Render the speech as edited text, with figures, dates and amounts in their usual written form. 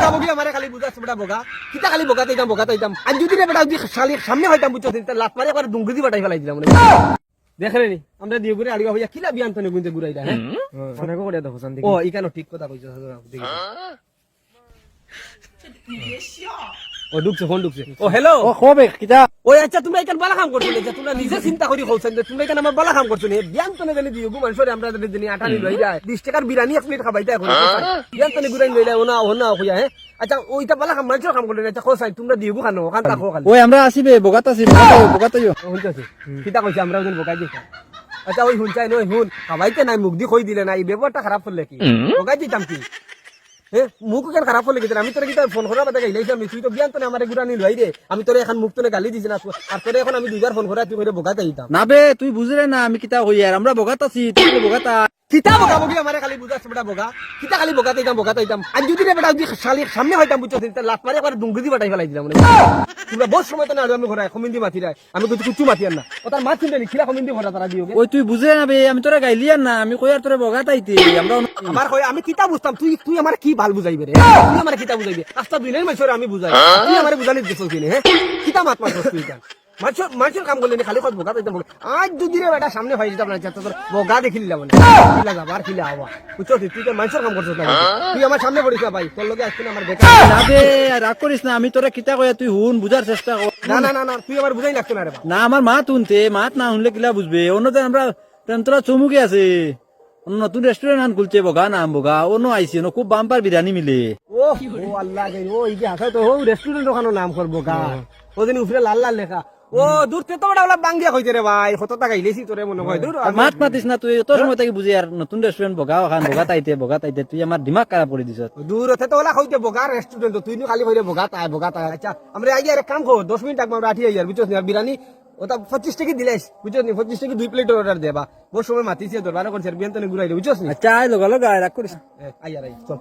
বোকা বগি আমারে খালি বুঝাছ বেটা বোকা কিটা খালি বোকাতে আজ যদি রে বেটা যদি শালি সামনে হইতাম বুঝছ লাত মারি একবার দুংগুদি বাটাই ফেলাই দিলাম দেখরে নি আমরা দিয়ে ঘুরে আড়িয়া হইয়া কিলা বিয়ান তনে গুনতে ঘুরাইলা হ্যাঁ অনেক করে দেখো শান্তি ও ইকানো ঠিক কথা কইছো দেখি ও ঢুকছে ফোন ঢুকছে ও হ্যালো ও কবে কিতা ওই আচ্ছা তোমরা এখানে বালা কাম করছো না তোমরা নিজে চিন্তা করি বলছেন যে তোমরা এখানে আমার বালা কাম করছো না বিয়ান তনে জানি দিও গো মানুষরে আমরা যদি দিনি 18 লই যায় 20 টাকার বিরিয়ানি এক প্লেট খাবাইতা এখন বিয়ান তনে ঘুরাই লইলা ওনা কইয়া হ্যাঁ আচ্ছা ওইটা বালা কাম মানুষের কাম করলে আচ্ছা কোসাই তোমরা দিও গো খানো ওখান তাকো খালি ওই আমরা আসিবে বগাত আসি বগাত শুনতেছি কিতা কইছে আমরা ওজন বকাই দিছি আচ্ছা ওই হুনচাই নয় হুন খাবাইতে নাই মুখ দি কই দিলে না এই ব্যবহারটা খারাপ করলে কি বকাই দিতাম কি হ্যাঁ মুখ কেন খারাপ করলে কি আমি তোর কি ফোন করা বাদে গাইলাইছিলাম তুই তো বিয়ান তো আমার গুড়া নিল রে আমি তোর এখন মুখ তোনে গালি দিছি না আর তোর এখন আমি দুইবার ফোন করা তুই কইরে বকাতে দিতাম না বে তুই বুঝরে না আমি কিতা হই আর আমরা বগাত আছি তুই বগাতা কিতা বোকা বগি আমারে খালি বুঝাছ বেটা বোকা কিতা খালি বোকাতে দিতাম আজ যদি রে বেটা যদি শালি সামনে হইতাম বুঝছ লাত মারি একবার দুংগুদি বাটাই ফেলাই দিলাম তোমরা বহুত সময় তো না আমি ঘরে কমিন্দি মাতি রাই আমি কিছু কুচু মাতি আর না ও তার মাছ চিনতে নি খিলা কমিন্দি ভরা তারা দিও ওই তুই বুঝরে না বে আমি তোরা গাইলি আর না আমি কই আর তোরে বগাত আইতে আমরা আমার কই আমি কিতা বুঝতাম তুই আমার কি ভাল বুঝাইবে রে তুই আমার কিতা বুঝাইবে আস্তা দিনের মাইছরে আমি বুঝাই তুই আমারে বুঝালি দিছস কিনে হ্যাঁ কিতা মাত মাত তুই কেন মানুষের কাম করলে খালি কত বোকা দিতাম আজ যদি রে বেটা সামনে হয় দিতাম না তোর বোকা দেখিলি মানে খিলা যাবার খিলা আওয়া বুঝছো তুই তো মানুষের কাম করছিস না তুই আমার সামনে পড়িস না ভাই তোর লগে আসছিস আমার বেকার না বে রাগ করিস না আমি তোরা কিতা কই তুই হুন বুঝার চেষ্টা কর না তুই আমার বুঝাই লাগতো না রে না আমার মা তুনতে মাত না শুনলে কিলা বুঝবে অন্যদের আমরা তোরা চমুকে আছে নতুন রেস্টুরেন্ট আন খুলছে বগা নাম বগা অন্য আইছে খুব বাম্পার বিরিয়ানি মিলে ও আল্লাহ ও এই যে আসা তো ও রেস্টুরেন্ট ওখানে নাম করবো গা ওদিন উপরে লাল লাল লেখা ও দূর থেকে তো ওটা বাঙ্গিয়া কইতে রে ভাই কত টাকা ইলেছি তোরে মনে হয় দূর মাত মাতিস না তুই তোর সময় থেকে বুঝি আর নতুন রেস্টুরেন্ট বগা ওখান বগা তাইতে তুই আমার দিমাগ খারাপ করে দিছ দূর থেকে তো ওলা কইতে বগা রেস্টুরেন্ট তুই খালি কইরে বগা তাই আচ্ছা আমরা আগে এক কাম কর 10 মিনিট আমরা আঠি আইয়ার বুঝছস না বিরিয়ানি ওটা 25 টাকা দিলাইস বুঝছস নি 25 টাকা 2 প্লেট অর্ডার দেবা বহু সময় মাতিছে দরবার করছে বিয়ান তনে ঘুরাইলে বুঝছস না আচ্ছা লগা রাগ করিস আইয়ার চল